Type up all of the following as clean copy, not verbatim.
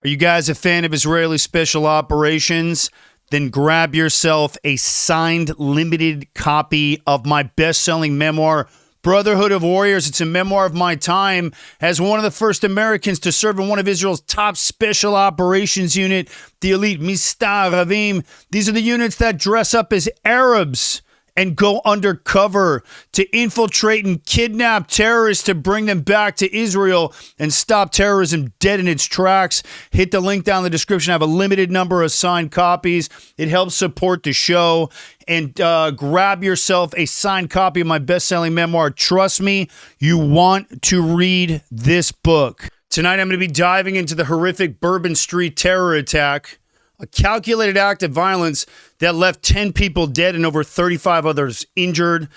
Are you guys a fan of Israeli special operations? Then grab yourself a signed limited copy of my best-selling memoir, Brotherhood of Warriors. It's a memoir of my time as one of the first Americans to serve in one of Israel's top special operations unit, the elite Mistar Ravim. These are the units that dress up as Arabs and go undercover to infiltrate and kidnap terrorists to bring them back to Israel and stop terrorism dead in its tracks. Hit the link down in the description. I have a limited number of signed copies. It helps support the show. And grab yourself a signed copy of my best-selling memoir. Trust me, you want to read this book. Tonight I'm going to be diving into the horrific Bourbon Street terror attack, a calculated act of violence that left 10 people dead and over 35 others injured.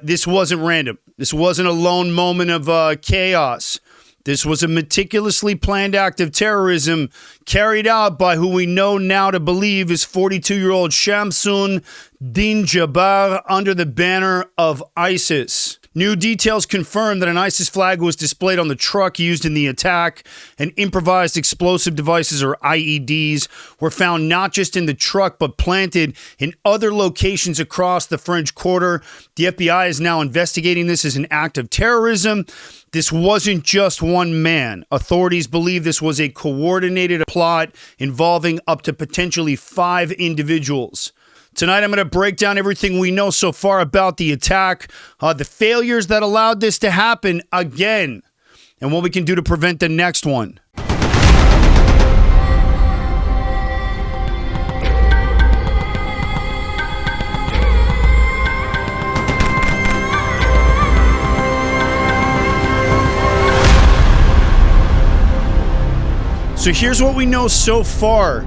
This wasn't random. This wasn't a lone moment of chaos. This was a meticulously planned act of terrorism carried out by who we know now to believe is 42-year-old Shamsun Din Jabbar under the banner of ISIS. New details confirm that an ISIS flag was displayed on the truck used in the attack, and improvised explosive devices, or IEDs, were found not just in the truck but planted in other locations across the French Quarter. The FBI is now investigating this as an act of terrorism. This wasn't just one man. Authorities believe this was a coordinated plot involving up to potentially 5 individuals. Tonight, I'm going to break down everything we know so far about the attack, the failures that allowed this to happen again, and what we can do to prevent the next one. So here's what we know so far.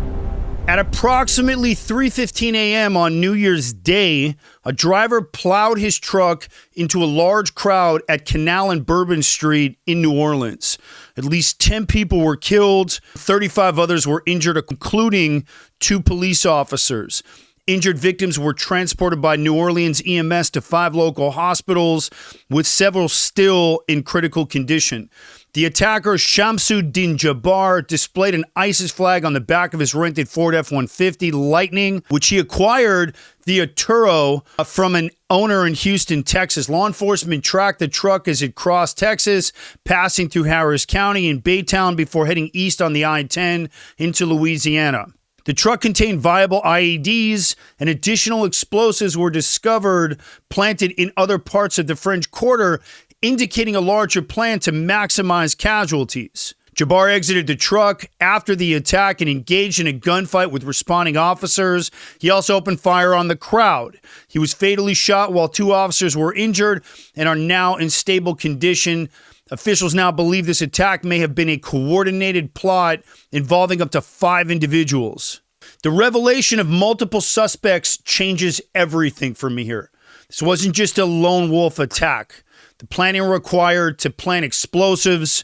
At approximately 3:15 a.m. on New Year's Day, a driver plowed his truck into a large crowd at Canal and Bourbon Street in New Orleans. At least 10 people were killed, 35 others were injured, including 2 police officers. Injured victims were transported by New Orleans EMS to 5 local hospitals, with several still in critical condition. The attacker, Shamsun Din Jabbar, displayed an ISIS flag on the back of his rented Ford F-150 Lightning, which he acquired via Turo from an owner in Houston, Texas. Law enforcement tracked the truck as it crossed Texas, passing through Harris County and Baytown before heading east on the I-10 into Louisiana. The truck contained viable IEDs, and additional explosives were discovered planted in other parts of the French Quarter, indicating a larger plan to maximize casualties. Jabbar exited the truck after the attack and engaged in a gunfight with responding officers. He also opened fire on the crowd. He was fatally shot while 2 officers were injured and are now in stable condition. Officials now believe this attack may have been a coordinated plot involving up to 5 individuals. The revelation of multiple suspects changes everything for me here. This wasn't just a lone wolf attack. The planning required to plant explosives,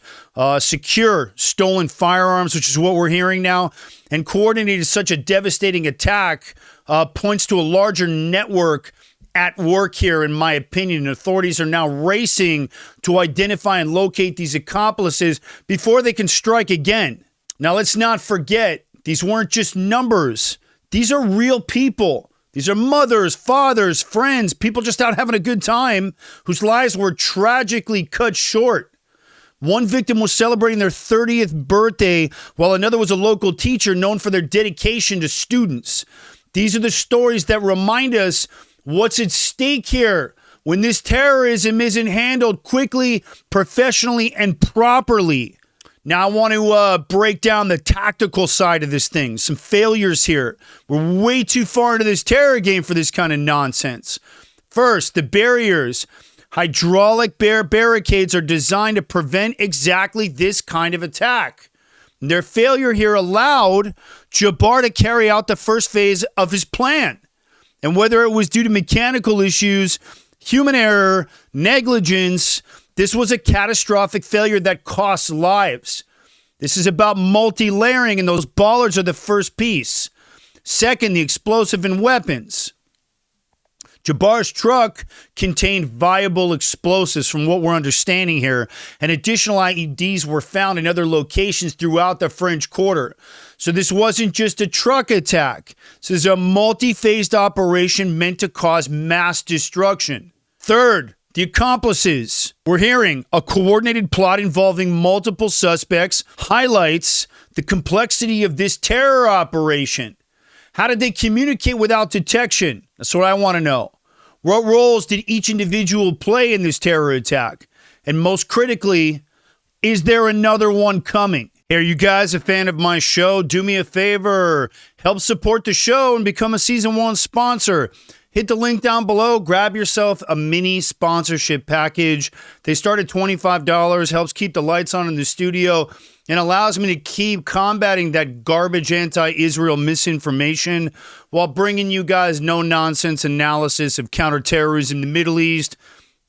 secure stolen firearms, which is what we're hearing now, and coordinated such a devastating attack points to a larger network at work here, in my opinion. Authorities are now racing to identify and locate these accomplices before they can strike again. Now, let's not forget, these weren't just numbers. These are real people. These are mothers, fathers, friends, people just out having a good time whose lives were tragically cut short. One victim was celebrating their 30th birthday, while another was a local teacher known for their dedication to students. These are the stories that remind us what's at stake here when this terrorism isn't handled quickly, professionally, and properly. Now I want to break down the tactical side of this thing. Some failures here. We're way too far into this terror game for this kind of nonsense. First, the barriers. Hydraulic barricades are designed to prevent exactly this kind of attack. Their failure here allowed Jabbar to carry out the first phase of his plan. And whether it was due to mechanical issues, human error, negligence, this was a catastrophic failure that costs lives. This is about multi-layering, and those bollards are the first piece. Second, the explosive and weapons. Jabbar's truck contained viable explosives from what we're understanding here, and additional IEDs were found in other locations throughout the French Quarter. So this wasn't just a truck attack. This is a multi-phased operation meant to cause mass destruction. Third, the accomplices. We're hearing a coordinated plot involving multiple suspects highlights the complexity of this terror operation. How did they communicate without detection? That's what I want to know. What roles did each individual play in this terror attack? And most critically, is there another one coming? Hey, are you guys a fan of my show? Do me a favor. Help support the show and become a Season 1 sponsor. Hit the link down below. Grab yourself a mini sponsorship package. They start at $25. Helps keep the lights on in the studio and allows me to keep combating that garbage anti-Israel misinformation while bringing you guys no-nonsense analysis of counterterrorism in the Middle East,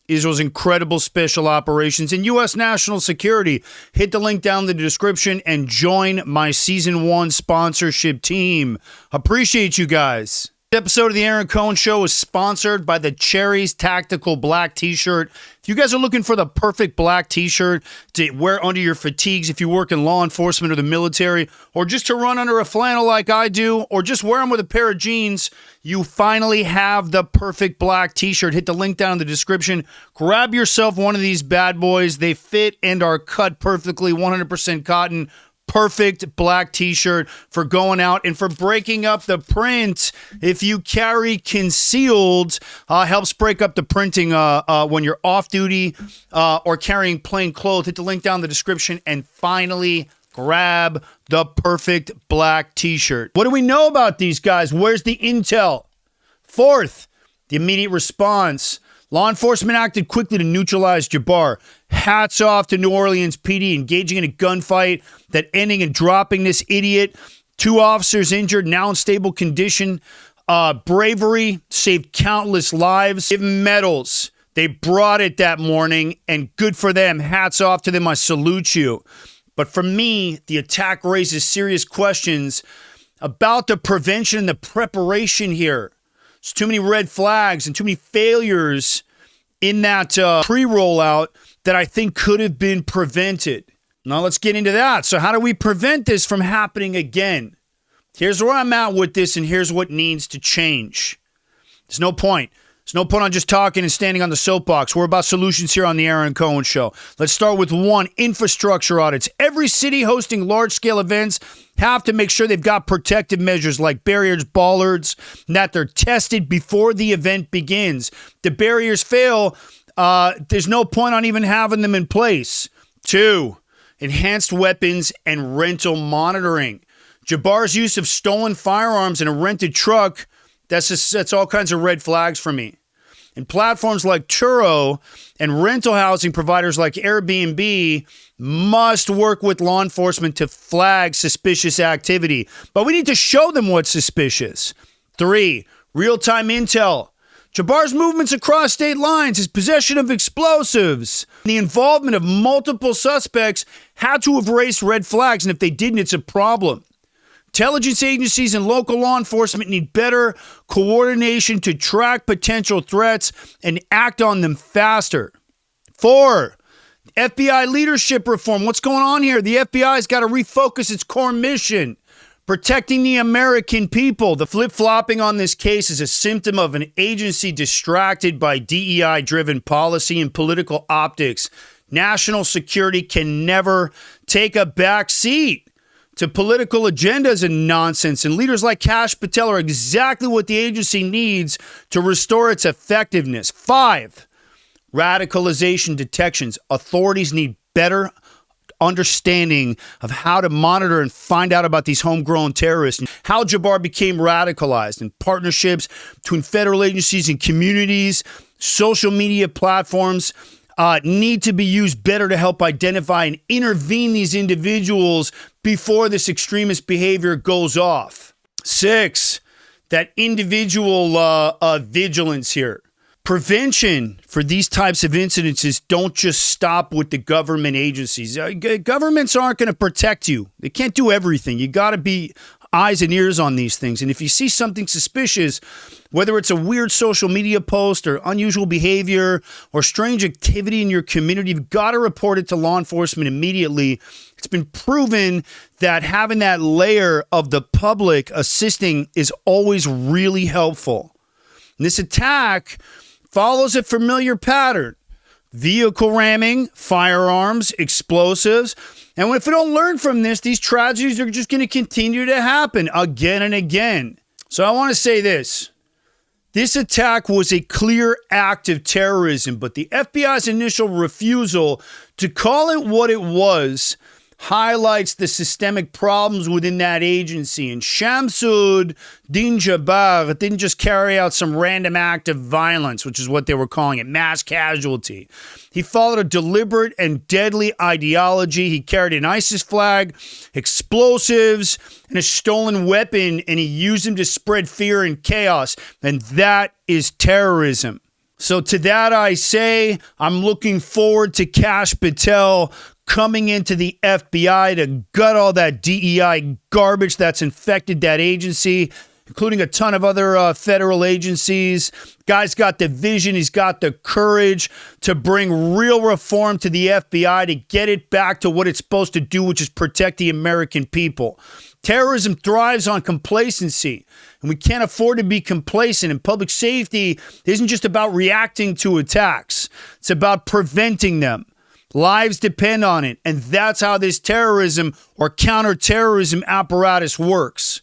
Israel's incredible special operations, and U.S. national security. Hit the link down in the description and join my Season 1 sponsorship team. Appreciate you guys. This episode of the Aaron Cohen Show is sponsored by the Cherries Tactical Black T-shirt. If you guys are looking for the perfect black T-shirt to wear under your fatigues if you work in law enforcement or the military, or just to run under a flannel like I do, or just wear them with a pair of jeans, you finally have the perfect black T-shirt. Hit the link down in the description. Grab yourself one of these bad boys. They fit and are cut perfectly, 100% cotton. Perfect black T-shirt for going out and for breaking up the print. If you carry concealed, helps break up the printing when you're off duty or carrying plain clothes. Hit the link down in the description and finally grab the perfect black T-shirt. What do we know about these guys? Where's the intel? Fourth, the immediate response. Law enforcement acted quickly to neutralize Jabbar. Hats off to New Orleans PD engaging in a gunfight that ending and dropping this idiot. 2 officers injured, now in stable condition. Bravery saved countless lives. Give them medals. They brought it that morning, and good for them. Hats off to them. I salute you. But for me, the attack raises serious questions about the prevention and the preparation here. There's too many red flags and too many failures in that pre-rollout that I think could have been prevented. Now let's get into that. So how do we prevent this from happening again? Here's where I'm at with this, and here's what needs to change. There's no point. There's no point on just talking and standing on the soapbox. We're about solutions here on the Aaron Cohen Show. Let's start with 1, infrastructure audits. Every city hosting large-scale events have to make sure they've got protective measures like barriers, bollards, and that they're tested before the event begins. The barriers fail, there's no point on even having them in place. 2, enhanced weapons and rental monitoring. Jabbar's use of stolen firearms in a rented truck, that's all kinds of red flags for me. And platforms like Turo and rental housing providers like Airbnb must work with law enforcement to flag suspicious activity. But we need to show them what's suspicious. 3, real-time intel. Jabbar's movements across state lines, his possession of explosives, the involvement of multiple suspects had to have raised red flags, and if they didn't, it's a problem. Intelligence agencies and local law enforcement need better coordination to track potential threats and act on them faster. 4, FBI leadership reform. What's going on here? The FBI's got to refocus its core mission, protecting the American people. The flip-flopping on this case is a symptom of an agency distracted by DEI-driven policy and political optics. National security can never take a back seat to political agendas and nonsense, and leaders like Kash Patel are exactly what the agency needs to restore its effectiveness. 5, radicalization detections. Authorities need better understanding of how to monitor and find out about these homegrown terrorists and how Jabbar became radicalized, and partnerships between federal agencies and communities, social media platforms need to be used better to help identify and intervene these individuals before this extremist behavior goes off. 6, that individual vigilance here. Prevention for these types of incidences don't just stop with the government agencies. Governments aren't going to protect you. They can't do everything. You got to be eyes and ears on these things. And if you see something suspicious, whether it's a weird social media post or unusual behavior or strange activity in your community, you've got to report it to law enforcement immediately. It's been proven that having that layer of the public assisting is always really helpful. And this attack follows a familiar pattern: vehicle ramming, firearms, explosives. And if we don't learn from this, these tragedies are just going to continue to happen again and again. So I want to say this. This attack was a clear act of terrorism, but the FBI's initial refusal to call it what it was highlights the systemic problems within that agency. And Shamsud Din Jabbar didn't just carry out some random act of violence, which is what they were calling it, mass casualty. He followed a deliberate and deadly ideology. He carried an ISIS flag, explosives, and a stolen weapon, and he used them to spread fear and chaos. And that is terrorism. So to that I say, I'm looking forward to Kash Patel coming into the FBI to gut all that DEI garbage that's infected that agency, including a ton of other federal agencies. Guy's got the vision. He's got the courage to bring real reform to the FBI to get it back to what it's supposed to do, which is protect the American people. Terrorism thrives on complacency, and we can't afford to be complacent. And public safety isn't just about reacting to attacks. It's about preventing them. Lives depend on it, and that's how this terrorism or counterterrorism apparatus works.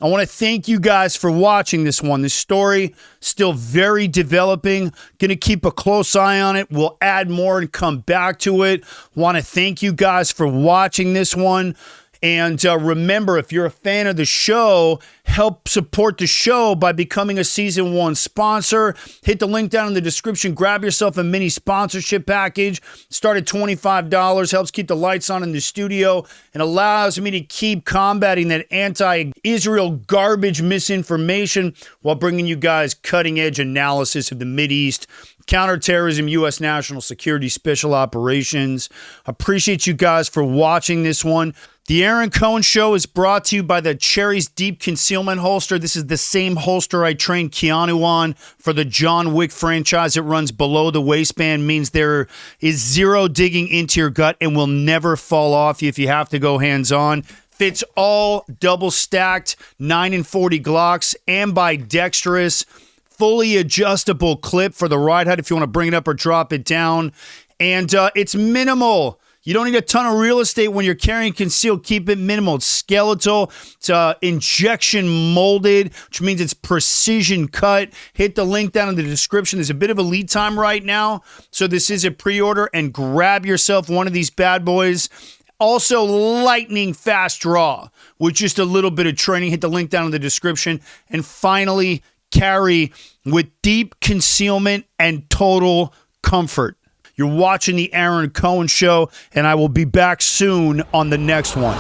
I want to thank you guys for watching this one. This story still very developing. Going to keep a close eye on it. We'll add more and come back to it. Want to thank you guys for watching this one. And remember, if you're a fan of the show, help support the show by becoming a Season 1 sponsor. Hit the link down in the description. Grab yourself a mini sponsorship package. Start at $25. Helps keep the lights on in the studio and allows me to keep combating that anti-Israel garbage misinformation while bringing you guys cutting-edge analysis of the Mideast, counterterrorism, U.S. national security, special operations. Appreciate you guys for watching this one. The Aaron Cohen Show is brought to you by the Cherry's Deep Concealment Holster. This is the same holster I trained Keanu on for the John Wick franchise. It runs below the waistband, means there is zero digging into your gut and will never fall off you if you have to go hands-on. Fits all double-stacked 9 and 40 Glocks, ambidextrous, fully adjustable clip for the ride height if you want to bring it up or drop it down. And it's minimal. You don't need a ton of real estate when you're carrying concealed. Keep it minimal. It's skeletal. It's injection molded, which means it's precision cut. Hit the link down in the description. There's a bit of a lead time right now, so this is a pre-order, and grab yourself one of these bad boys. Also, lightning fast draw with just a little bit of training. Hit the link down in the description. And finally, carry with deep concealment and total comfort. You're watching the Aaron Cohen Show, and I will be back soon on the next one.